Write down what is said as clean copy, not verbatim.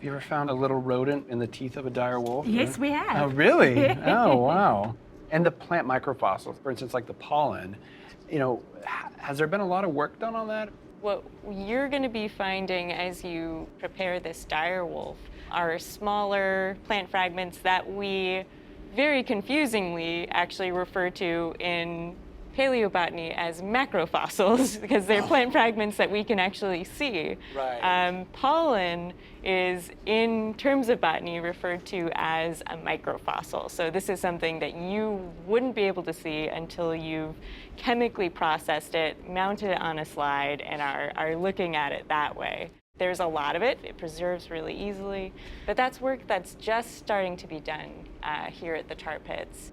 Have you ever found a little rodent in the teeth of a dire wolf? Yes, we have. Oh, really? Oh, wow. And the plant microfossils, for instance, like the pollen, has there been a lot of work done on that? What you're going to be finding as you prepare this dire wolf are smaller plant fragments that we very confusingly actually refer to in paleobotany as macrofossils because they're plant fragments that we can actually see. Right. Pollen is, in terms of botany, referred to as a microfossil. So this is something that you wouldn't be able to see until you've chemically processed it, mounted it on a slide, and are looking at it that way. There's a lot of it. It preserves really easily, but that's work that's just starting to be done here at the Tar Pits.